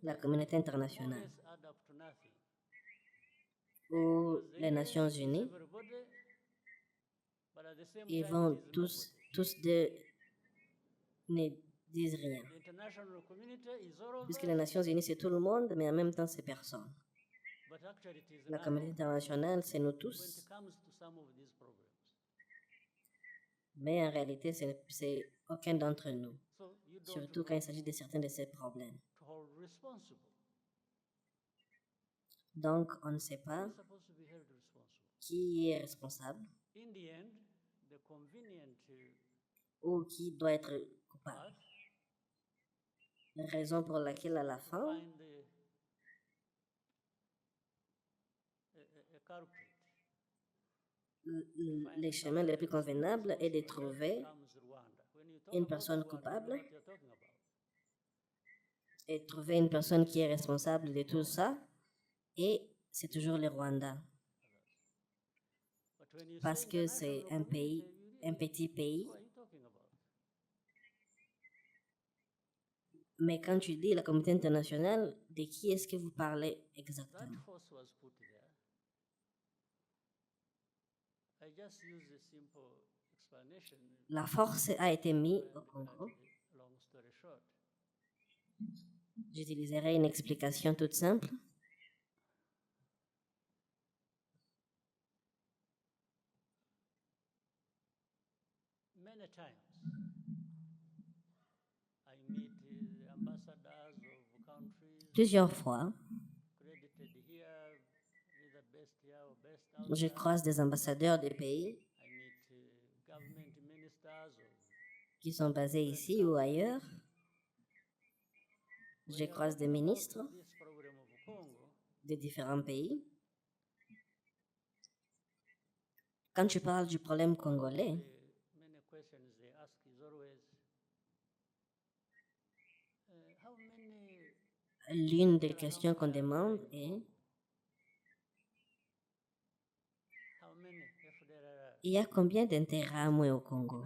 la communauté internationale ou les Nations Unies, ils vont tous ne disent rien. Puisque les Nations Unies, c'est tout le monde, mais en même temps, c'est personne. La communauté internationale, c'est nous tous. Mais en réalité, c'est aucun d'entre nous. Surtout quand il s'agit de certains de ces problèmes. Donc, on ne sait pas qui est responsable ou qui doit être coupable. La raison pour laquelle, à la fin, les chemins les plus convenables est de trouver une personne coupable et trouver une personne qui est responsable de tout ça, et c'est toujours le Rwanda. Parce que c'est un pays, un petit pays. Mais quand tu dis la communauté internationale, de qui est-ce que vous parlez exactement? La force a été mise au Congo. J'utiliserai une explication toute simple. Plusieurs fois, je croise des ambassadeurs des pays qui sont basés ici ou ailleurs. Je croise des ministres de différents pays. Quand tu parles du problème congolais, l'une des questions qu'on demande est: il y a combien d'Interahamwe au Congo?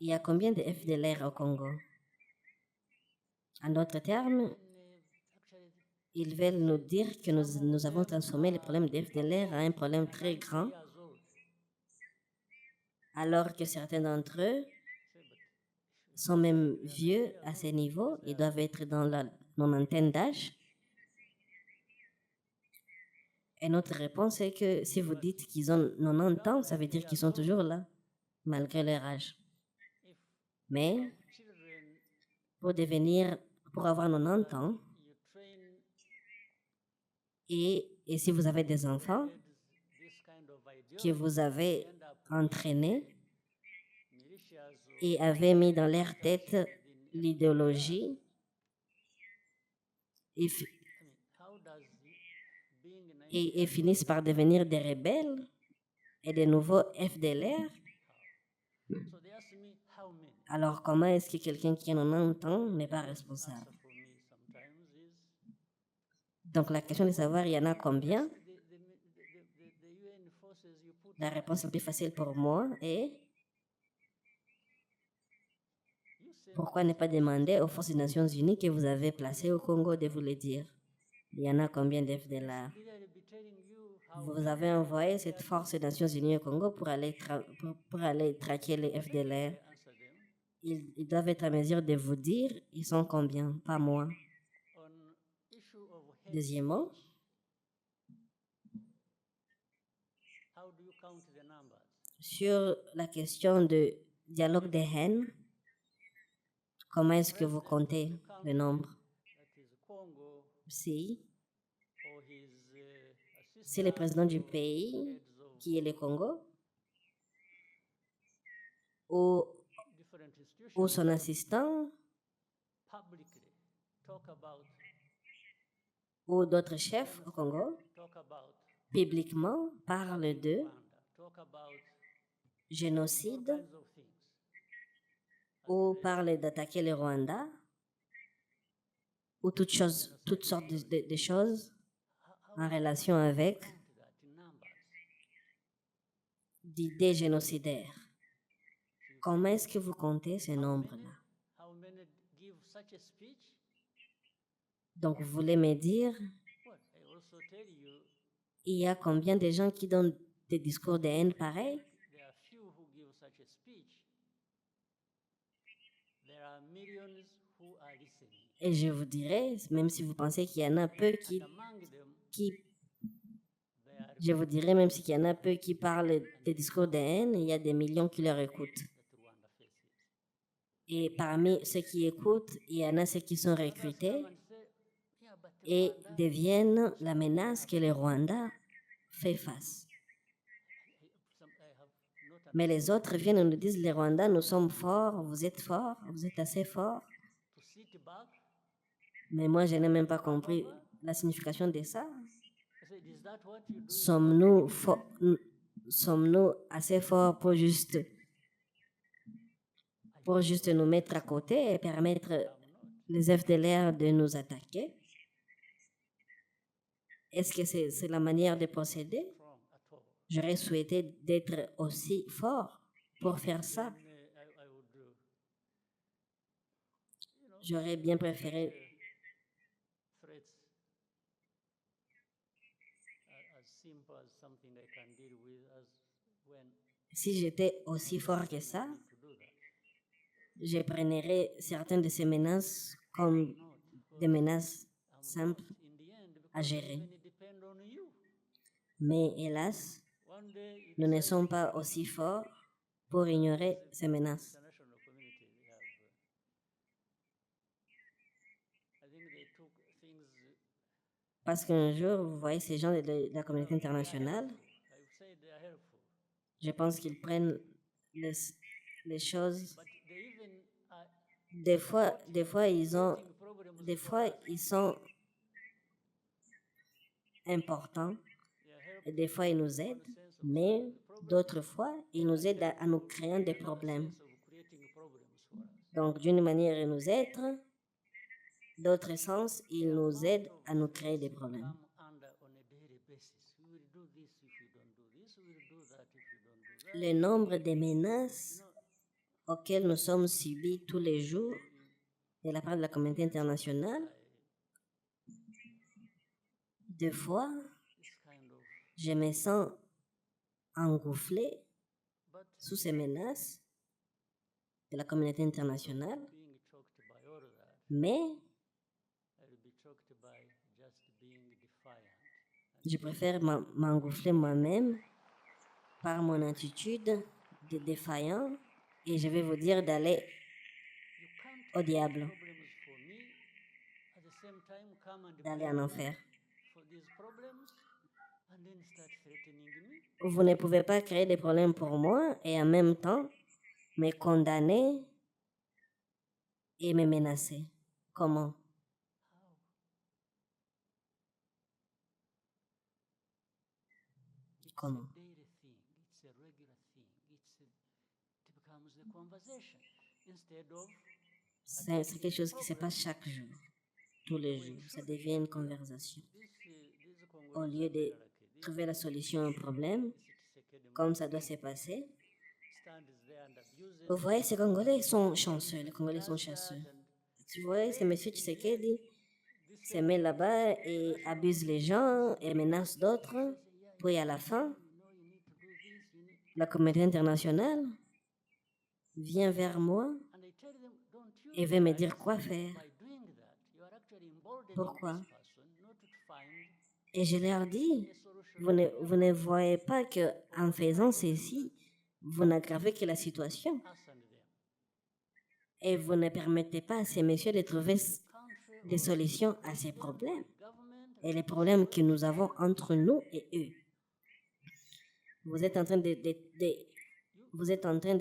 Il y a combien de FDLR au Congo? En d'autres termes, ils veulent nous dire que nous avons transformé le problème des FDLR en un problème très grand, alors que certains d'entre eux sont même vieux à ce niveau, ils doivent être dans la non-antenne d'âge. Et notre réponse est que si vous dites qu'ils ont 90 ans, ça veut dire qu'ils sont toujours là, malgré leur âge. Mais pour avoir 90 ans, et si vous avez des enfants que vous avez entraînés et avez mis dans leur tête l'idéologie, et finissent par devenir des rebelles et de nouveaux FDLR, alors comment est-ce que quelqu'un qui a 90 ans n'est pas responsable? Donc la question de savoir il y en a combien, la réponse la plus facile pour moi est: pourquoi ne pas demander aux forces des Nations Unies que vous avez placées au Congo de vous le dire? Il y en a combien d'FDLR? Vous avez envoyé cette force des Nations Unies au Congo pour aller traquer les FDLR. Ils doivent être à mesure de vous dire ils sont combien, pas moi. Deuxièmement, sur la question de dialogue des haines, comment est-ce que vous comptez le nombre? Si c'est le président du pays qui est le Congo, ou son assistant, ou d'autres chefs au Congo, publiquement parlent de génocide, ou parlent d'attaquer le Rwanda, ou toutes sortes de choses en relation avec d'idées génocidaires. Comment est-ce que vous comptez ces nombres-là? Donc, vous voulez me dire, il y a combien de gens qui donnent des discours de haine pareils? Et je vous dirais, même si vous pensez qu'il y en a peu je vous dirais, même s'il y en a peu qui parlent des discours de haine, il y a des millions qui leur écoutent. Et parmi ceux qui écoutent, il y en a ceux qui sont recrutés et deviennent la menace que le Rwanda fait face. Mais les autres viennent et nous disent, les Rwandais, nous sommes forts, vous êtes assez forts. Mais moi, je n'ai même pas compris la signification de ça. Sommes-nous assez forts pour juste nous mettre à côté et permettre les FDLR de nous attaquer? Est-ce que c'est la manière de procéder? J'aurais souhaité d'être aussi fort pour faire ça. J'aurais bien préféré si j'étais aussi fort que ça, je prendrais certaines de ces menaces comme des menaces simples à gérer. Mais hélas, nous ne sommes pas aussi forts pour ignorer ces menaces. Parce qu'un jour, vous voyez ces gens de la communauté internationale, je pense qu'ils prennent les choses. Des fois, ils sont importants et des fois, ils nous aident, mais d'autres fois, ils nous aident à nous créer des problèmes. Donc, d'une manière, ils nous aident, d'autre sens, ils nous aident à nous créer des problèmes. Le nombre de menaces auxquelles nous sommes subis tous les jours de la part de la communauté internationale, des fois, je me sens engoufflé sous ces menaces de la communauté internationale, mais je préfère m'engouffler moi-même par mon attitude de défaillant et je vais vous dire d'aller au diable, d'aller en enfer. Vous ne pouvez pas créer des problèmes pour moi et en même temps me condamner et me menacer. Comment? Comment? C'est quelque chose qui se passe chaque jour, tous les jours. Ça devient une conversation. Au lieu de trouver la solution à un problème, comme ça doit se passer, vous voyez, ces Congolais sont chanceux. Les Congolais sont chanceux. Tu vois, c'est M. Tshisekedi se met là-bas et abuse les gens et menace d'autres. Puis à la fin, la communauté internationale vient vers moi et veut me dire quoi faire. Pourquoi? Et je leur dis, vous ne voyez pas qu'en faisant ceci, vous n'aggravez que la situation. Et vous ne permettez pas à ces messieurs de trouver des solutions à ces problèmes et les problèmes que nous avons entre nous et eux. Vous êtes en train de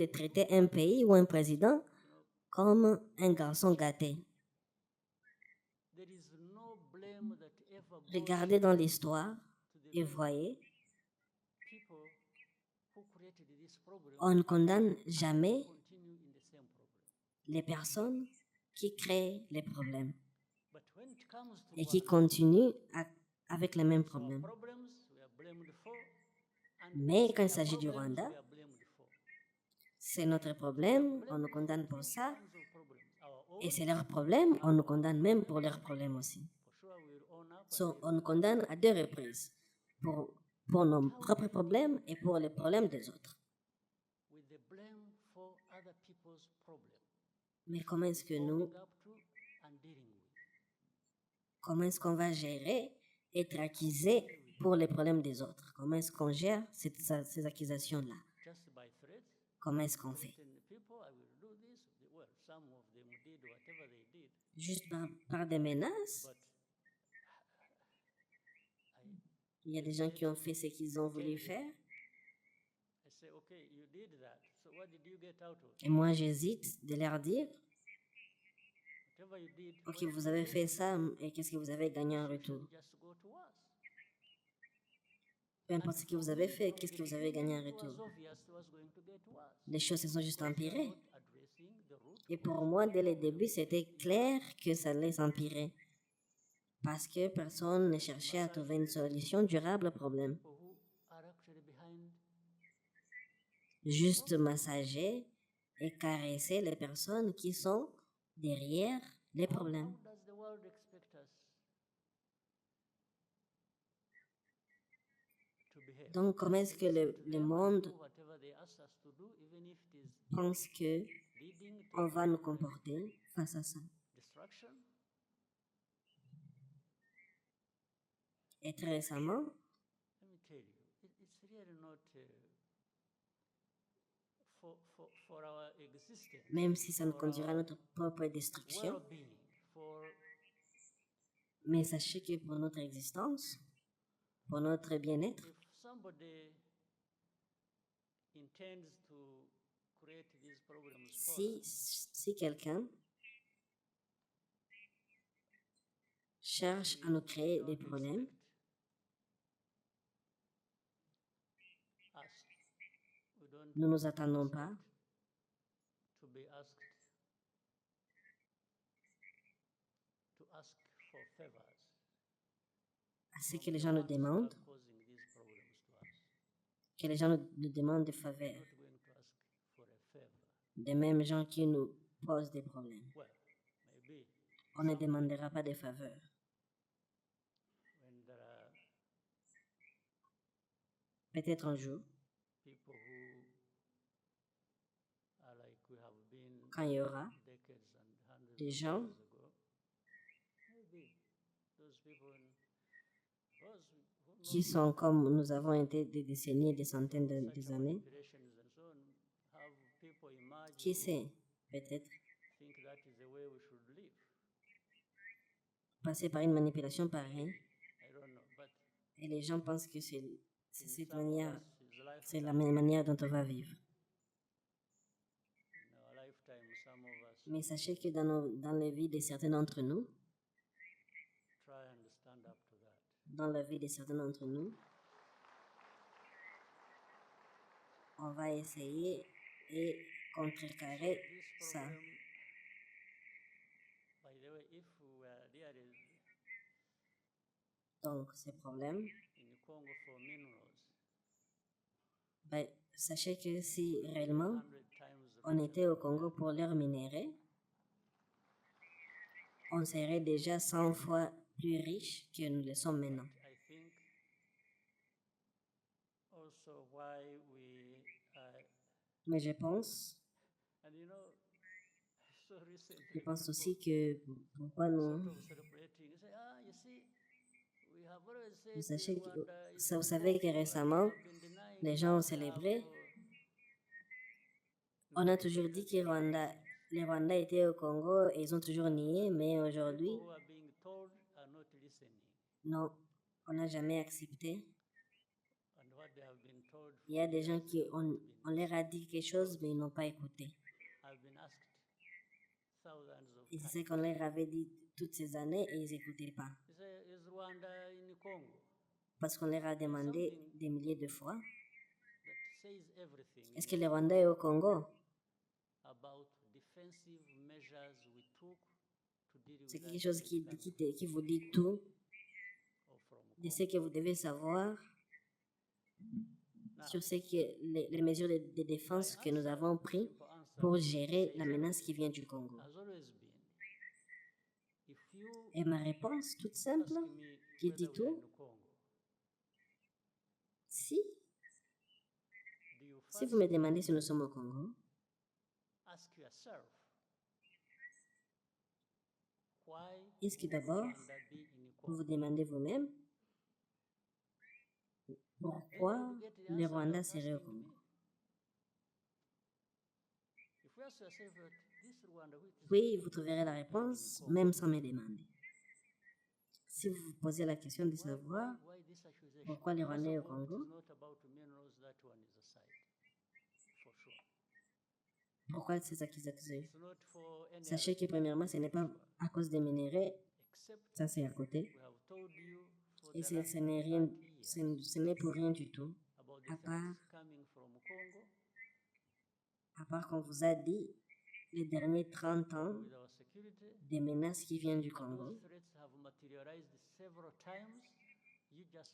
traiter un pays ou un président comme un garçon gâté. Regardez dans l'histoire et voyez, on ne condamne jamais les personnes qui créent les problèmes et qui continuent avec les mêmes problèmes. Mais quand il s'agit du Rwanda, c'est notre problème, on nous condamne pour ça. Et c'est leur problème, on nous condamne même pour leurs problèmes aussi. On nous condamne à 2 reprises, pour nos propres problèmes et pour les problèmes des autres. Mais comment est-ce qu'on va gérer, être accusé pour les problèmes des autres? Comment est-ce qu'on gère ces accusations-là? Comment est-ce qu'on fait? Juste par des menaces? Il y a des gens qui ont fait ce qu'ils ont voulu faire. Et moi, j'hésite de leur dire, ok, vous avez fait ça, et qu'est-ce que vous avez gagné en retour? Peu importe ce que vous avez fait, qu'est-ce que vous avez gagné en retour? Les choses se sont juste empirées. Et pour moi, dès le début, c'était clair que ça allait s'empirer. Parce que personne ne cherchait à trouver une solution durable au problème. Juste massager et caresser les personnes qui sont derrière les problèmes. Donc, comment est-ce que le monde pense qu'on va nous comporter face à ça? Et très récemment, même si ça nous conduira à notre propre destruction, mais sachez que pour notre existence, pour notre bien-être, si quelqu'un cherche à nous créer des problèmes, nous ne nous attendons pas à ce que les gens nous demandent, que les gens nous demandent des faveurs, des mêmes gens qui nous posent des problèmes. On ne demandera pas des faveurs. Peut-être un jour, quand il y aura des gens qui sont comme nous avons été des décennies, des centaines d'années, qui sait, peut-être, passer par une manipulation pareille, et les gens pensent que c'est cette manière, c'est la manière dont on va vivre. Mais sachez que dans la vie de certains d'entre nous, on va essayer et contrecarrer ça. Donc, ces problèmes, sachez que si réellement on était au Congo pour leur minerai, on serait déjà 100 fois plus riches que nous le sommes maintenant. Mais je pense aussi que pourquoi nous... Vous savez que récemment, les gens ont célébré. On a toujours dit que les Rwandais étaient au Congo et ils ont toujours nié, mais aujourd'hui, non, on n'a jamais accepté. Il y a des gens on leur a dit quelque chose, mais ils n'ont pas écouté. Et c'est ce qu'on leur avait dit toutes ces années et ils n'écoutaient pas. Parce qu'on leur a demandé des milliers de fois. Est-ce que le Rwanda est au Congo? C'est quelque chose qui vous dit tout de ce que vous devez savoir sur les mesures de défense que nous avons prises pour gérer la menace qui vient du Congo. Et ma réponse, toute simple, qui dit tout, si vous me demandez si nous sommes au Congo, est-ce que d'abord, vous vous demandez vous-même pourquoi le Rwanda serait au Congo? Oui, vous trouverez la réponse, même sans me demander. Si vous vous posez la question de savoir pourquoi les Rwandais au Congo, pourquoi ces accusations? Sachez que premièrement, ce n'est pas à cause des minéraux, ça c'est à côté, et ce n'est rien, ce n'est pour rien du tout, à part qu'on vous a dit les derniers 30 ans des menaces qui viennent du Congo,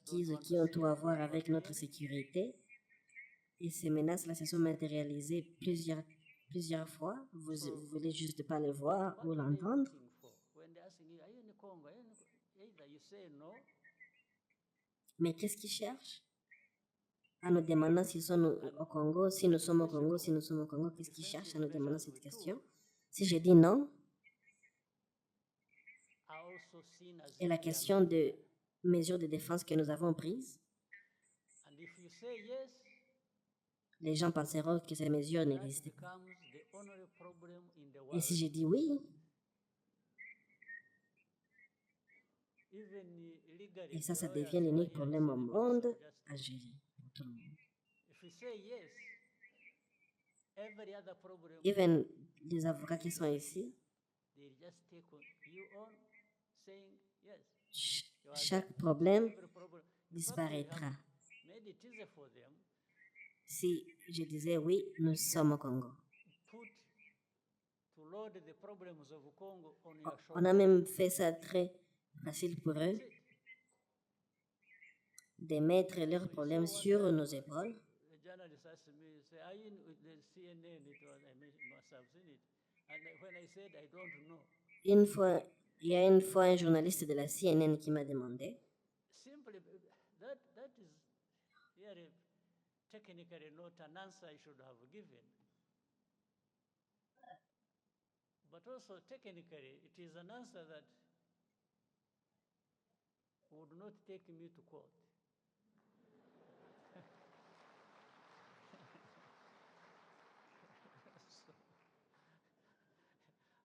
qui ont tout à voir avec notre sécurité. Et ces menaces-là se sont matérialisées plusieurs fois. Vous ne voulez juste pas les voir ou l'entendre. Mais qu'est-ce qu'ils cherchent? En nous demandant si nous sommes au Congo, si nous sommes au Congo, si nous sommes au Congo, qu'est-ce qu'ils cherchent en nous demandant cette question? Si je dis non, et la question de mesures de défense que nous avons prises, les gens penseront que ces mesures n'existent pas. Et si je dis oui, et ça devient l'unique problème au monde à gérer pour tout le monde. Even les avocats qui sont ici, chaque problème disparaîtra. Si je disais oui, nous sommes au Congo. On a même fait ça très facile pour eux, de mettre leurs problèmes sur nos épaules. Il y a une fois un journaliste de la CNN qui m'a demandé, but also technically it is an answer that would not take me to court.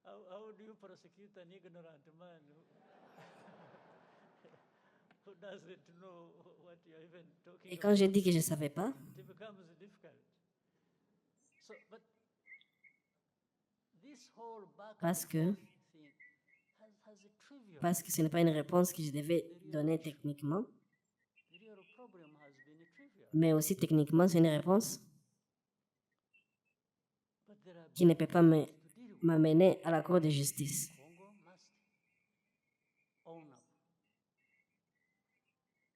So, how do you prosecute an ignorant man who doesn't know what you're even talking et quand j'ai dit que je ne savais pas, it becomes difficult. So, but this whole back parce and que forth thing has a trivial. parce que ce n'est pas une réponse que je devais donner techniquement, The real problem has been trivial. mais aussi techniquement, c'est une réponse But there are qui ne peut pas to deal with. m'amener à la Cour de justice. Congo must own up.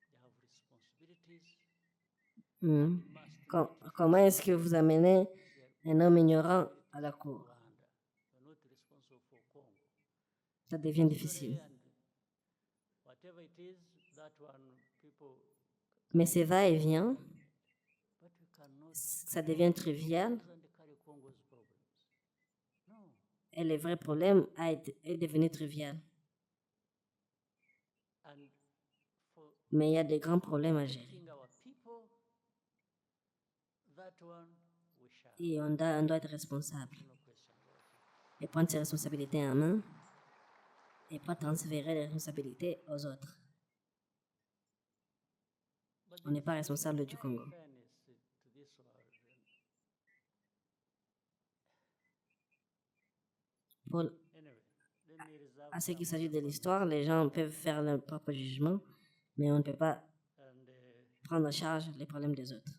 They have responsibilities. Comment est-ce que vous amenez un homme ignorant à la Cour? Rwanda. You're not responsible for Congo. Ça devient difficile. And whatever it is, that one people, Mais c'est va-et-vient, but we cannot ça devient trivial, and carry Congo's problems. No. et le vrai problème est devenu trivial. And for Mais il y a des grands problèmes à gérer. protecting our people, that one we shall. Et on doit être responsable. No question about it. Et prendre ses responsabilités en main, et pas transférer les responsabilités aux autres. But On n'est pas responsable du Congo. fairness to this world. Pour, Anyway, let me reserve à ce qui s'agit de l'histoire, les gens peuvent faire leur propre jugement, mais on ne peut pas and prendre en charge les problèmes des autres.